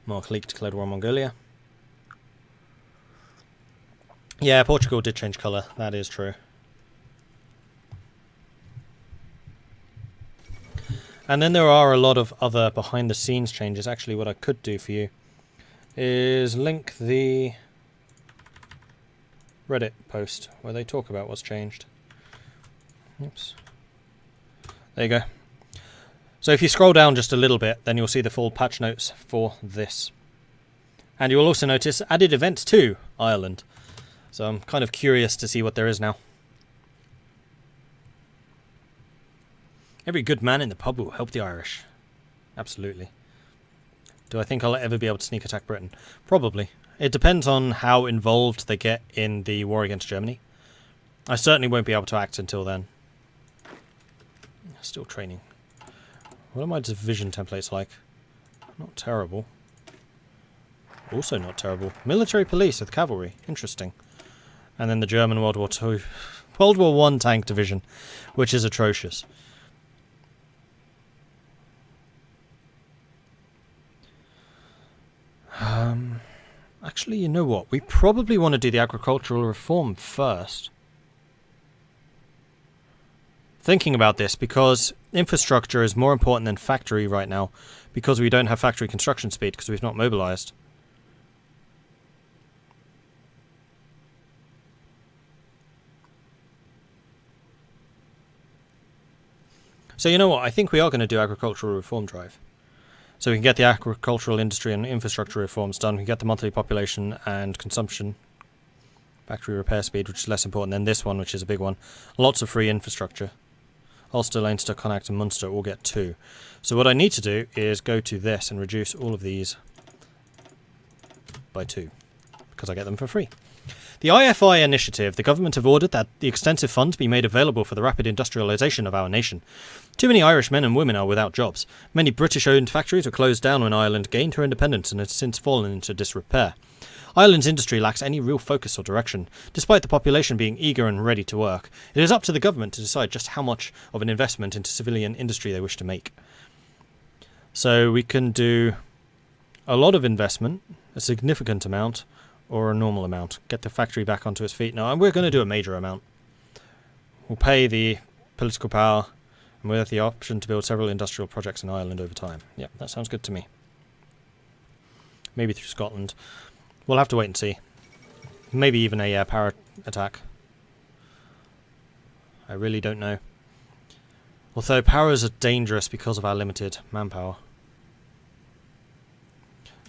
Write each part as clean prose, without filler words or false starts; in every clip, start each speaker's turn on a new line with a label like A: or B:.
A: Mark Leek declared war on Mongolia. Yeah, Portugal did change colour. That is true. And then there are a lot of other behind-the-scenes changes. Actually, what I could do for you is link the Reddit post where they talk about what's changed. Oops. There you go. So if you scroll down just a little bit, then you'll see the full patch notes for this. And you'll also notice added events to Ireland. So I'm kind of curious to see what there is now. Every good man in the pub will help the Irish. Absolutely. Do I think I'll ever be able to sneak attack Britain? Probably. It depends on how involved they get in the war against Germany. I certainly won't be able to act until then. Still training. What are my division templates like? Not terrible. Also not terrible. Military police with cavalry. Interesting. And then the German World War II. World War I tank division, which is atrocious. Actually, you know what? We probably want to do the agricultural reform first. Thinking about this, because infrastructure is more important than factory right now, because we don't have factory construction speed, because we've not mobilized. So you know what? I think we are going to do agricultural reform drive. So we can get the agricultural industry and infrastructure reforms done. We can get the monthly population and consumption, factory repair speed, which is less important than this one, which is a big one. Lots of free infrastructure. Ulster, Leinster, Connacht and Munster all get 2. So what I need to do is go to this and reduce all of these by 2, because I get them for free. The IFI initiative, the government have ordered that the extensive funds be made available for the rapid industrialisation of our nation. Too many Irish men and women are without jobs. Many British-owned factories were closed down when Ireland gained her independence and has since fallen into disrepair. Ireland's industry lacks any real focus or direction. Despite the population being eager and ready to work, it is up to the government to decide just how much of an investment into civilian industry they wish to make. So we can do a lot of investment, a significant amount, or a normal amount. Get the factory back onto its feet. Now, we're going to do a major amount. We'll pay the political power, and we'll have the option to build several industrial projects in Ireland over time. Yep, that sounds good to me. Maybe through Scotland. We'll have to wait and see. Maybe even a power attack. I really don't know. Although powers are dangerous because of our limited manpower.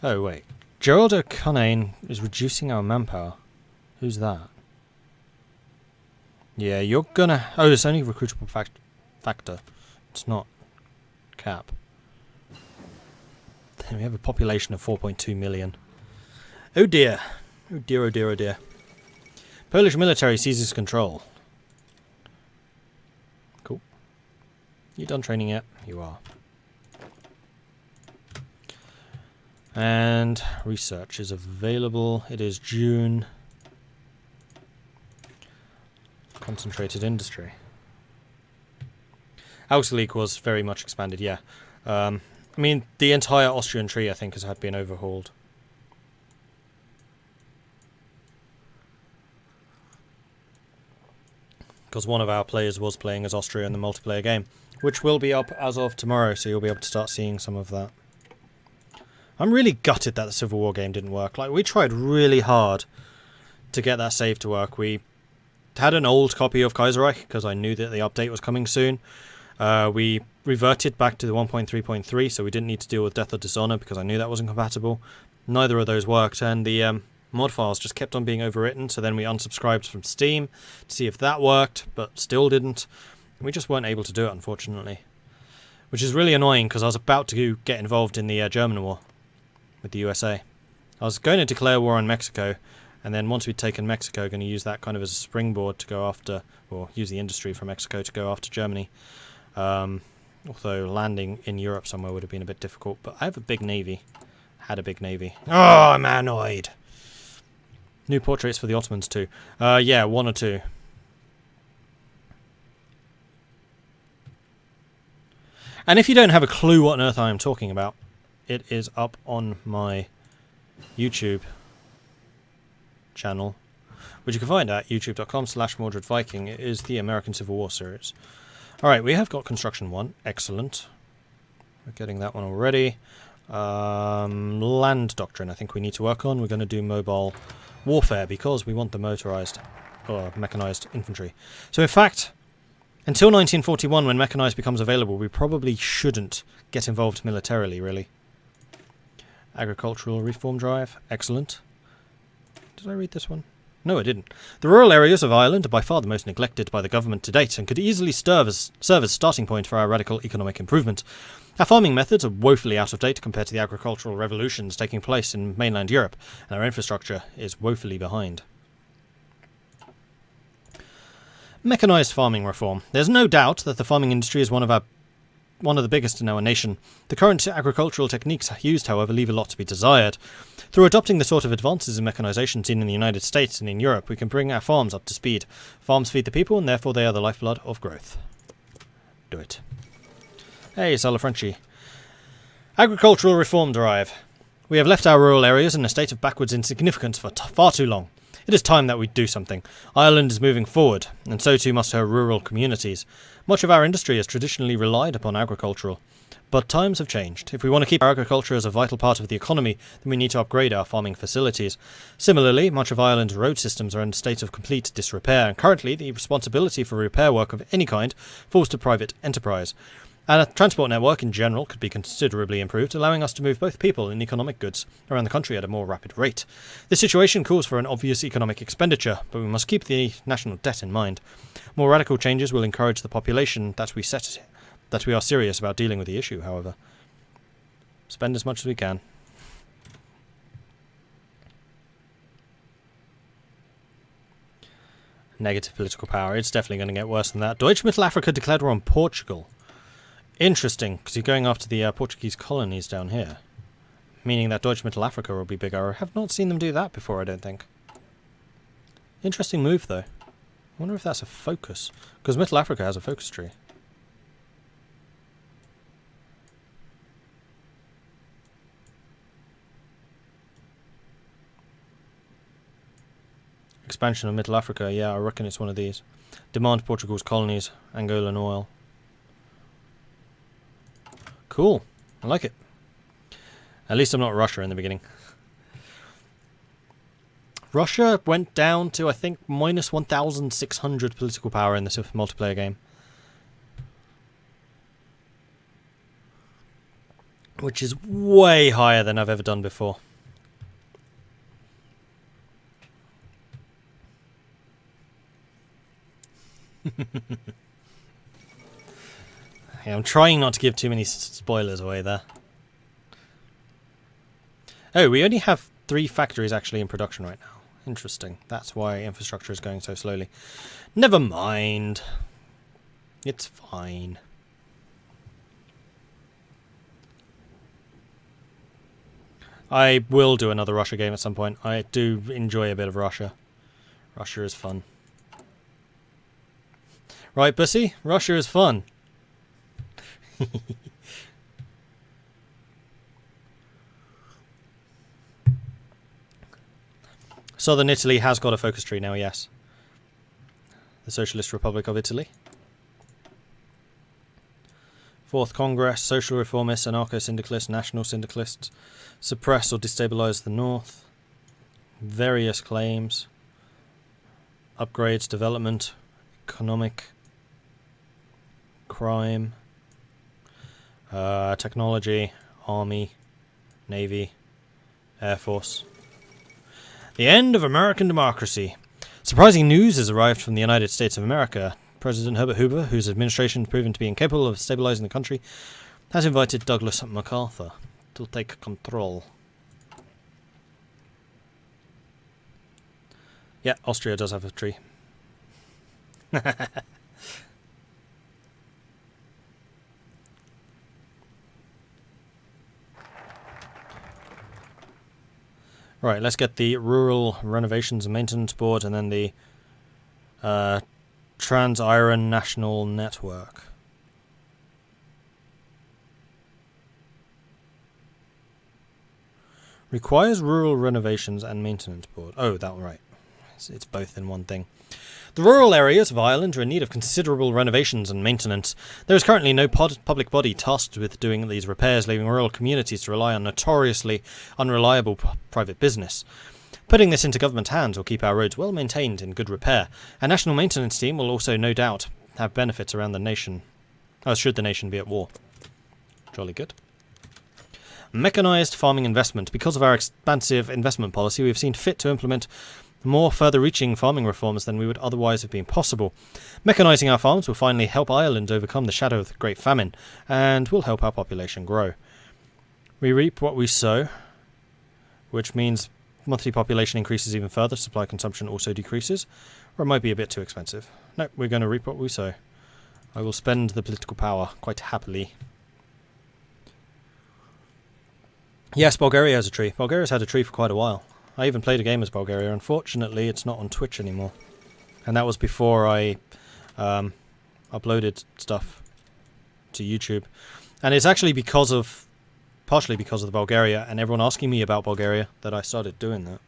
A: Oh, wait. Gerald O'Connell is reducing our manpower. Who's that? Yeah, you're gonna... Oh, it's only recruitable factor. It's not cap. Then we have a population of 4.2 million. Oh dear. Oh dear, oh dear, oh dear. Polish military seizes control. Cool. You done training yet? You are. And research is available. It is June. Concentrated industry. Augsburg was very much expanded, yeah. I mean, the entire Austrian tree, I think, has been overhauled. Because one of our players was playing as Austria in the multiplayer game, which will be up as of tomorrow, so you'll be able to start seeing some of that. I'm really gutted that the Civil War game didn't work. Like, we tried really hard to get that save to work. We had an old copy of Kaiserreich, because I knew that the update was coming soon. We reverted back to the 1.3.3, so we didn't need to deal with Death or Dishonor, because I knew that wasn't compatible. Neither of those worked, and the mod files just kept on being overwritten, so then we unsubscribed from Steam to see if that worked, but still didn't. We just weren't able to do it, unfortunately. Which is really annoying, because I was about to get involved in the German war with the USA. I was going to declare war on Mexico, and then once we'd taken Mexico, going to use that kind of as a springboard to go after, or use the industry from Mexico to go after Germany. Although landing in Europe somewhere would have been a bit difficult, but I have a big navy. Had a big navy. Oh, I'm annoyed! New portraits for the Ottomans too. Yeah, 1 or 2. And if you don't have a clue what on earth I am talking about, it is up on my YouTube channel, which you can find at youtube.com/Mordred Viking. It is the American Civil War series. Alright, we have got Construction 1. Excellent. We're getting that one already. Land Doctrine I think we need to work on. We're going to do Mobile Warfare because we want the motorized or mechanized infantry. So in fact, until 1941 when mechanized becomes available, we probably shouldn't get involved militarily, really. Agricultural Reform Drive. Excellent. Did I read this one? No, I didn't. The rural areas of Ireland are by far the most neglected by the government to date and could easily serve as starting point for our radical economic improvement. Our farming methods are woefully out of date compared to the agricultural revolutions taking place in mainland Europe, and our infrastructure is woefully behind. Mechanised farming reform. There's no doubt that the farming industry is one of the biggest in our nation. The current agricultural techniques used, however, leave a lot to be desired. Through adopting the sort of advances in mechanisation seen in the United States and in Europe, we can bring our farms up to speed. Farms feed the people, and therefore they are the lifeblood of growth. Do it. Hey, Sala Frenchy. Agricultural Reform Drive. We have left our rural areas in a state of backwards insignificance for far too long. It is time that we do something. Ireland is moving forward, and so too must her rural communities. Much of our industry has traditionally relied upon agricultural. But times have changed. If we want to keep our agriculture as a vital part of the economy, then we need to upgrade our farming facilities. Similarly, much of Ireland's road systems are in a state of complete disrepair, and currently the responsibility for repair work of any kind falls to private enterprise. And a transport network in general could be considerably improved, allowing us to move both people and economic goods around the country at a more rapid rate. This situation calls for an obvious economic expenditure, but we must keep the national debt in mind. More radical changes will encourage the population that we are serious about dealing with the issue, however. Spend as much as we can. Negative political power. It's definitely going to get worse than that. Deutsche Mittelafrika declared war on Portugal. Interesting, because you're going after the Portuguese colonies down here. Meaning that Deutsche Mittelafrika will be bigger. I have not seen them do that before, I don't think. Interesting move, though. I wonder if that's a focus. Because Mittelafrika has a focus tree. Expansion of Mittelafrika, yeah, I reckon it's one of these. Demand Portugal's colonies, Angolan oil. Cool. I like it. At least I'm not Russia in the beginning. Russia went down to, I think, minus 1,600 political power in this multiplayer game. Which is way higher than I've ever done before. Yeah, I'm trying not to give too many spoilers away there. Oh, we only have 3 factories actually in production right now. Interesting. That's why infrastructure is going so slowly. Never mind. It's fine. I will do another Russia game at some point. I do enjoy a bit of Russia. Russia is fun. Right, Bussy? Russia is fun. Southern Italy has got a focus tree now, yes. The Socialist Republic of Italy. 4th Congress, Social Reformists, Anarcho-Syndicalists, National Syndicalists. Suppress or destabilize the North. Various claims. Upgrades, development, economic, crime. Technology, Army, Navy, Air Force. The end of American democracy. Surprising news has arrived from the United States of America. President Herbert Hoover, whose administration has proven to be incapable of stabilizing the country, has invited Douglas MacArthur to take control. Yeah, Austria does have a tree. Right, let's get the Rural Renovations and Maintenance Board and then the Trans-Iron National Network. Requires rural renovations and maintenance board. Oh, that one, right. It's both in one thing. The rural areas of Ireland are in need of considerable renovations and maintenance. There is currently no public body tasked with doing these repairs, leaving rural communities to rely on notoriously unreliable private business. Putting this into government hands will keep our roads well maintained in good repair. A national maintenance team will also, no doubt, have benefits around the nation. Should the nation be at war. Jolly good. Mechanised farming investment. Because of our expansive investment policy, we have seen fit to implement more further-reaching farming reforms than we would otherwise have been possible. Mechanising our farms will finally help Ireland overcome the shadow of the Great Famine, and will help our population grow. We reap what we sow, which means monthly population increases even further, supply consumption also decreases, or it might be a bit too expensive. No, we're going to reap what we sow. I will spend the political power quite happily. Yes, Bulgaria has a tree. Bulgaria's had a tree for quite a while. I even played a game as Bulgaria. Unfortunately, it's not on Twitch anymore. And that was before I uploaded stuff to YouTube. And it's actually partially because of the Bulgaria and everyone asking me about Bulgaria that I started doing that.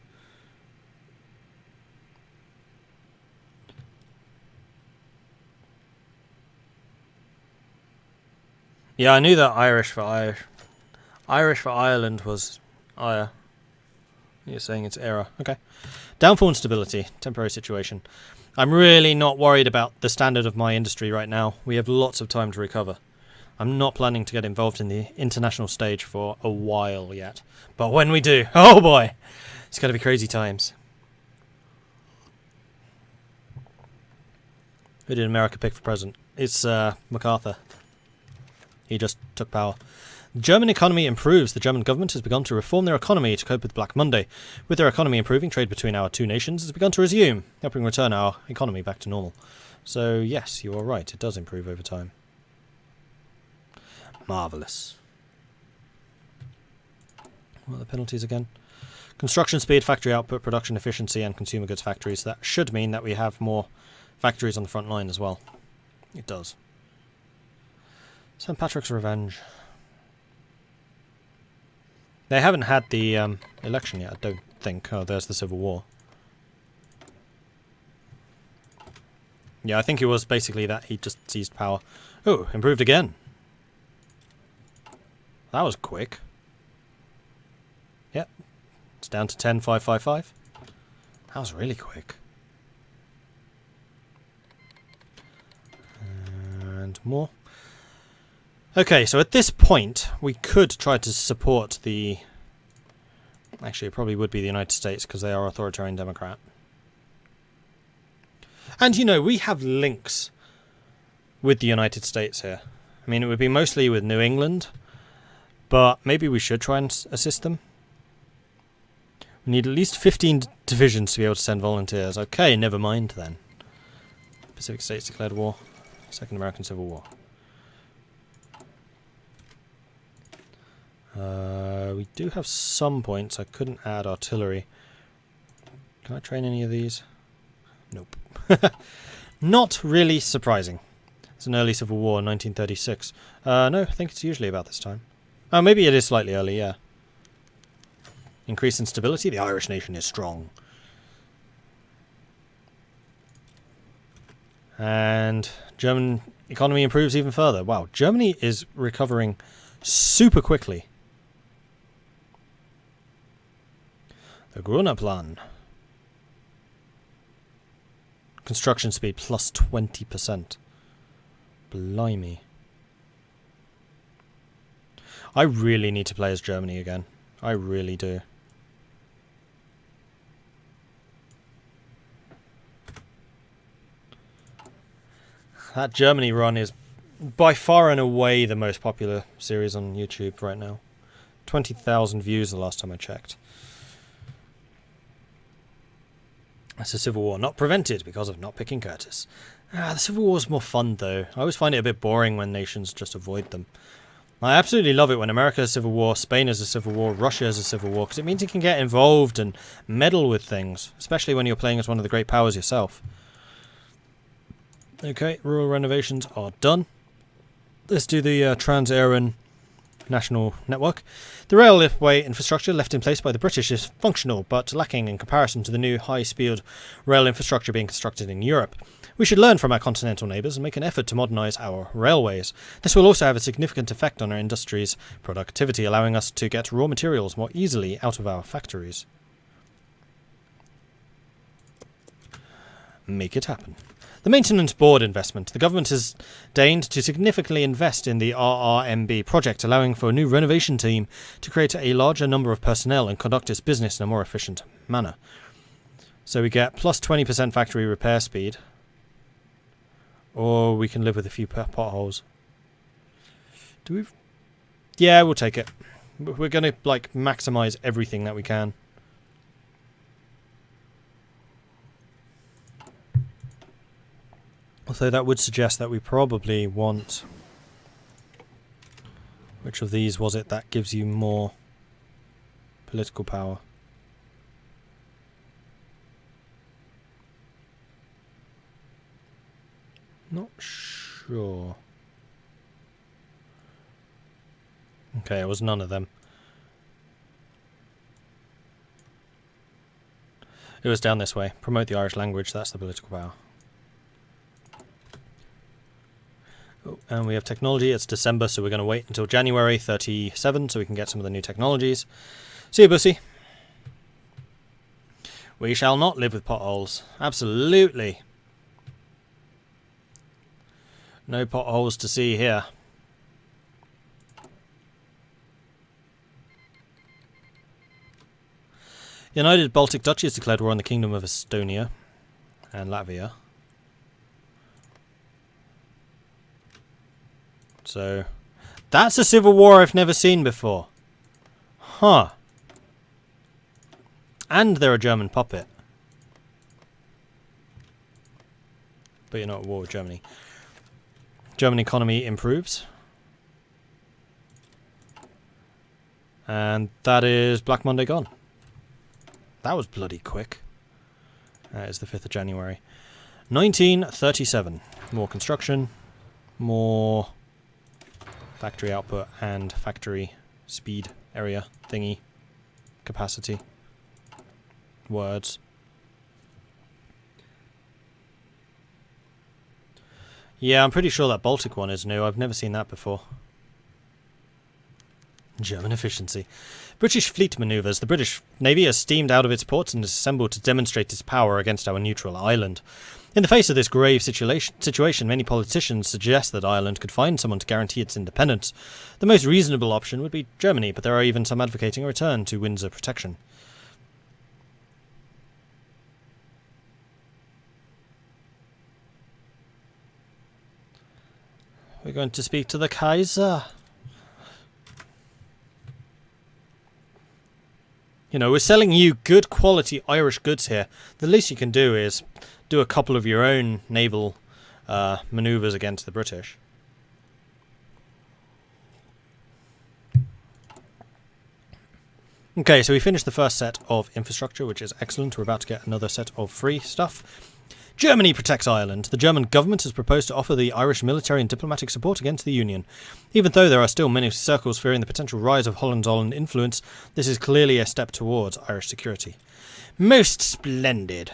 A: Yeah, I knew that Irish for Ireland was Ire. You're saying it's error. Okay. Downfall and stability. Temporary situation. I'm really not worried about the standard of my industry right now. We have lots of time to recover. I'm not planning to get involved in the international stage for a while yet. But when we do, oh boy, it's going to be crazy times. Who did America pick for president? It's MacArthur. He just took power. The German economy improves. The German government has begun to reform their economy to cope with Black Monday. With their economy improving, trade between our two nations has begun to resume, helping return our economy back to normal. So, yes, you are right. It does improve over time. Marvellous. What are the penalties again? Construction speed, factory output, production efficiency, and consumer goods factories. That should mean that we have more factories on the front line as well. It does. St. Patrick's Revenge. They haven't had the election yet, I don't think. Oh, there's the Civil War. Yeah, I think it was basically that he just seized power. Oh, improved again. That was quick. Yep. It's down to 10,555. That was really quick. And more. Okay, so at this point, we could try to support the... Actually, it probably would be the United States, because they are authoritarian democrat. And, you know, we have links with the United States here. I mean, it would be mostly with New England, but maybe we should try and assist them. We need at least 15 divisions to be able to send volunteers. Okay, never mind then. Pacific States declared war. Second American Civil War. We do have some points. I couldn't add artillery. Can I train any of these? Nope. Not really surprising. It's an early Civil War, 1936. No, I think it's usually about this time. Oh, maybe it is slightly early, yeah. Increase in stability. The Irish nation is strong. And German economy improves even further. Wow, Germany is recovering super quickly. The Grunerplan. Construction speed plus 20%. Blimey. I really need to play as Germany again. I really do. That Germany run is by far and away the most popular series on YouTube right now. 20,000 views the last time I checked. That's a civil war not prevented because of not picking Curtis. The Civil War is more fun though. I always find it a bit boring when nations just avoid them. I absolutely love it when America has a civil war, Spain has a civil war, Russia has a civil war, because it means you can get involved and meddle with things, especially when you're playing as one of the great powers yourself. Okay, rural renovations are done. Let's do the Trans-Aran national network. The railway infrastructure left in place by the British is functional, but lacking in comparison to the new high-speed rail infrastructure being constructed in Europe. We should learn from our continental neighbours and make an effort to modernise our railways. This will also have a significant effect on our industry's productivity, allowing us to get raw materials more easily out of our factories. Make it happen. The Maintenance Board investment. The government has deigned to significantly invest in the RRMB project, allowing for a new renovation team to create a larger number of personnel and conduct its business in a more efficient manner. So we get plus 20% factory repair speed. Or we can live with a few potholes. Do we? Yeah, we'll take it. We're going to, like, maximise everything that we can. Although that would suggest that we probably want... Which of these was it that gives you more political power? Not sure. Okay, it was none of them. It was down this way. Promote the Irish language, that's the political power. Oh, and we have technology. It's December, so we're going to wait until January 37 so we can get some of the new technologies. See you, Bussy. We shall not live with potholes. Absolutely. No potholes to see here. United Baltic Duchies declared war on the Kingdom of Estonia and Latvia. So, that's a civil war I've never seen before. Huh. And they're a German puppet. But you're not at war with Germany. German economy improves. And that is Black Monday gone. That was bloody quick. That is the 5th of January. 1937. More construction. More factory output and factory speed area thingy. Capacity. Words. Yeah, I'm pretty sure that Baltic one is new. I've never seen that before. German efficiency. British fleet manoeuvres. The British Navy has steamed out of its ports and is assembled to demonstrate its power against our neutral island. In the face of this grave situation, many politicians suggest that Ireland could find someone to guarantee its independence. The most reasonable option would be Germany, but there are even some advocating a return to Windsor protection. We're going to speak to the Kaiser. You know, we're selling you good quality Irish goods here. The least you can do is do a couple of your own naval manoeuvres against the British. Okay, so we finished the first set of infrastructure, which is excellent. We're about to get another set of free stuff. Germany protects Ireland. The German government has proposed to offer the Irish military and diplomatic support against the Union. Even though there are still many circles fearing the potential rise of Hohenzollern influence, this is clearly a step towards Irish security. Most splendid.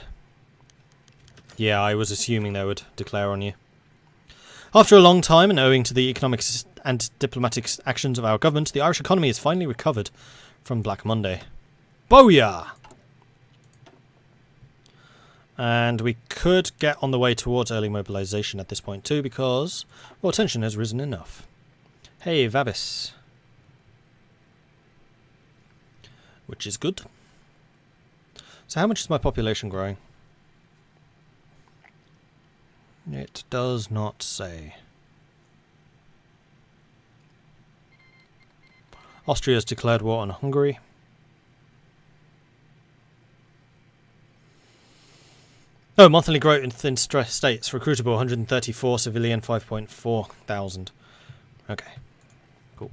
A: Yeah, I was assuming they would declare on you. After a long time, and owing to the economic and diplomatic actions of our government, the Irish economy has finally recovered from Black Monday. Booyah! And we could get on the way towards early mobilization at this point too, because, well, tension has risen enough. Hey, Vabis. Which is good. So how much is my population growing? It does not say. Austria has declared war on Hungary. Oh, monthly growth in states. Recruitable 134, civilian 5.4 thousand. Okay, cool.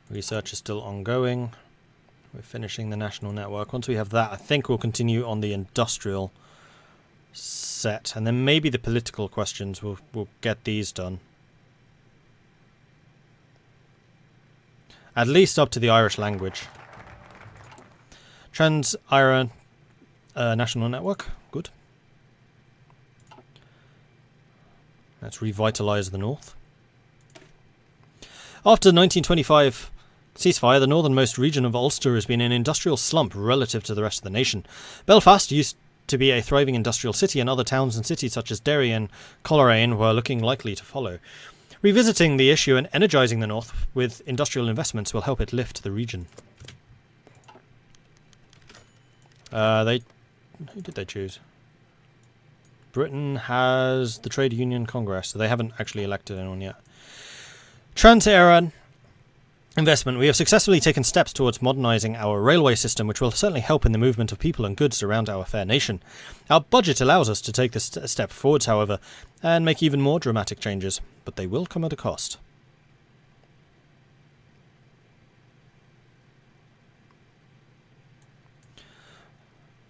A: Research is still ongoing. We're finishing the national network. Once we have that, I think we'll continue on the industrial set. And then maybe the political questions, we'll get these done. At least up to the Irish language. Trans-Ira National Network. Good. Let's revitalise the north. After 1925 ceasefire, the northernmost region of Ulster has been in an industrial slump relative to the rest of the nation. Belfast used to be a thriving industrial city, and other towns and cities such as Derry and Coleraine were looking likely to follow. Revisiting the issue and energising the north with industrial investments will help it lift the region. Who did they choose? Britain has the Trade Union Congress, so they haven't actually elected anyone yet. Trans-Era investment. We have successfully taken steps towards modernising our railway system, which will certainly help in the movement of people and goods around our fair nation. Our budget allows us to take this step forwards, however, and make even more dramatic changes, but they will come at a cost.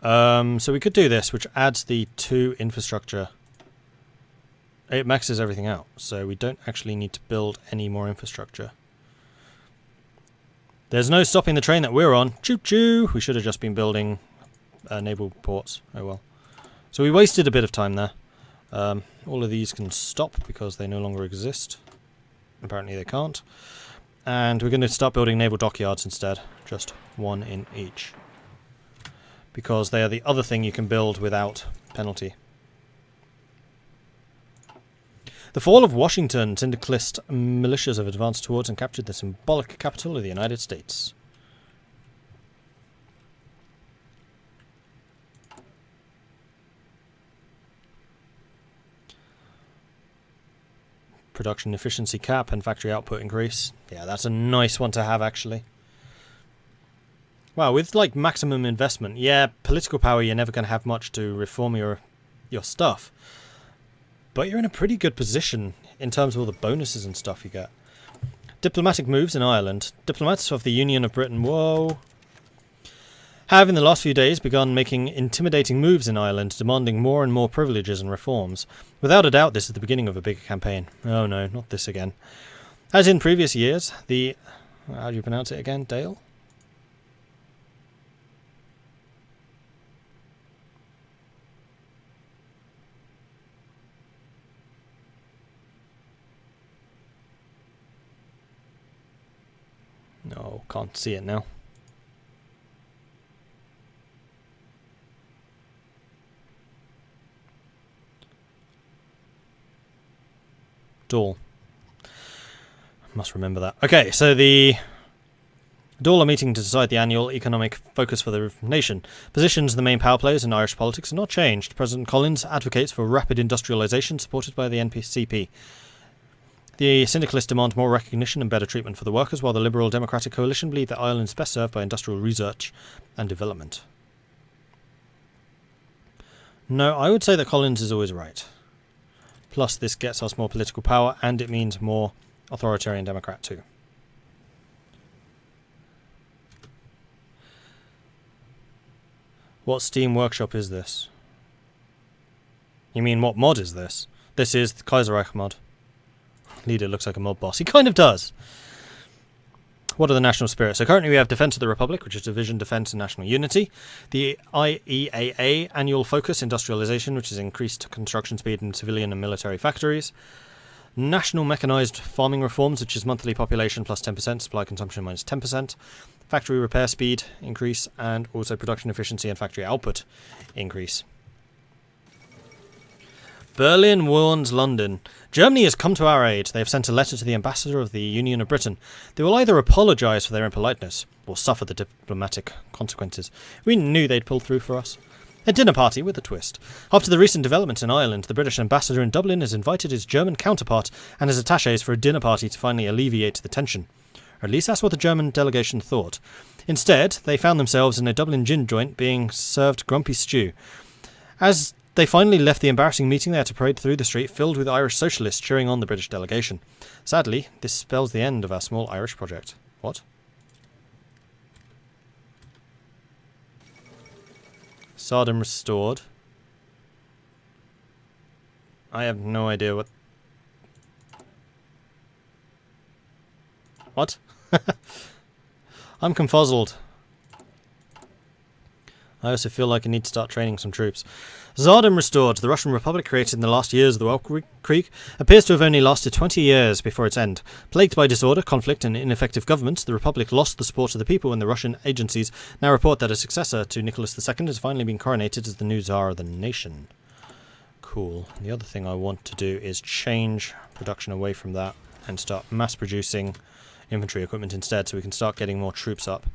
A: So we could do this, which adds the 2 infrastructure. It maxes everything out, so we don't actually need to build any more infrastructure. There's no stopping the train that we're on. Choo-choo! We should have just been building naval ports. Oh well. So we wasted a bit of time there. All of these can stop because they no longer exist. Apparently they can't. And we're going to start building naval dockyards instead. Just 1 in each. Because they are the other thing you can build without penalty. The fall of Washington. Syndicalist militias have advanced towards and captured the symbolic capital of the United States. Production efficiency cap and factory output increase. Yeah, that's a nice one to have, actually. Wow, with like maximum investment, yeah, political power, you're never going to have much to reform your stuff. But you're in a pretty good position in terms of all the bonuses and stuff you get. Diplomatic moves in Ireland. Diplomats of the Union of Britain, have in the last few days begun making intimidating moves in Ireland, demanding more and more privileges and reforms. Without a doubt, this is the beginning of a bigger campaign. Oh no, not this again. As in previous years, the... how do you pronounce it again? Dale? No, can't see it now. Dáil. Must remember that. Okay, so the Dáil are meeting to decide the annual economic focus for the nation. Positions of the main power players in Irish politics are not changed. President Collins advocates for rapid industrialisation supported by the NPCP. The syndicalists demand more recognition and better treatment for the workers, while the Liberal Democratic Coalition believe that Ireland is best served by industrial research and development. No, I would say that Collins is always right. Plus, this gets us more political power, and it means more authoritarian Democrat too. What Steam Workshop is this? You mean, what mod is this? This is the Kaiserreich mod. Leader looks like a mob boss. He kind of does. What are the national spirits? So currently we have Defence of the Republic, which is Division, Defence and National Unity. The IEAA, Annual Focus, Industrialisation, which is increased construction speed in civilian and military factories. National Mechanised Farming Reforms, which is monthly population plus 10%, supply consumption minus 10%. Factory repair speed increase, and also production efficiency and factory output increase. Berlin warns London. Germany has come to our aid. They have sent a letter to the ambassador of the Union of Britain. They will either apologise for their impoliteness or suffer the diplomatic consequences. We knew they'd pull through for us. A dinner party with a twist. After the recent developments in Ireland, the British ambassador in Dublin has invited his German counterpart and his attachés for a dinner party to finally alleviate the tension. Or at least that's what the German delegation thought. Instead, they found themselves in a Dublin gin joint being served grumpy stew. As they finally left the embarrassing meeting, they had to parade through the street filled with Irish socialists cheering on the British delegation. Sadly, this spells the end of our small Irish project. What? Sardom restored. I have no idea what... What? I'm confuzzled. I also feel like I need to start training some troops. Tsardom restored. The Russian Republic, created in the last years of the Welk Creek, appears to have only lasted 20 years before its end. Plagued by disorder, conflict, and ineffective government, the Republic lost the support of the people, and the Russian agencies now report that a successor to Nicholas II has finally been coronated as the new Tsar of the nation. Cool. The other thing I want to do is change production away from that and start mass producing infantry equipment instead, so we can start getting more troops up.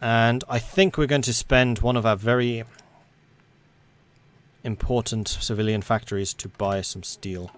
A: And I think we're going to spend one of our very important civilian factories to buy some steel.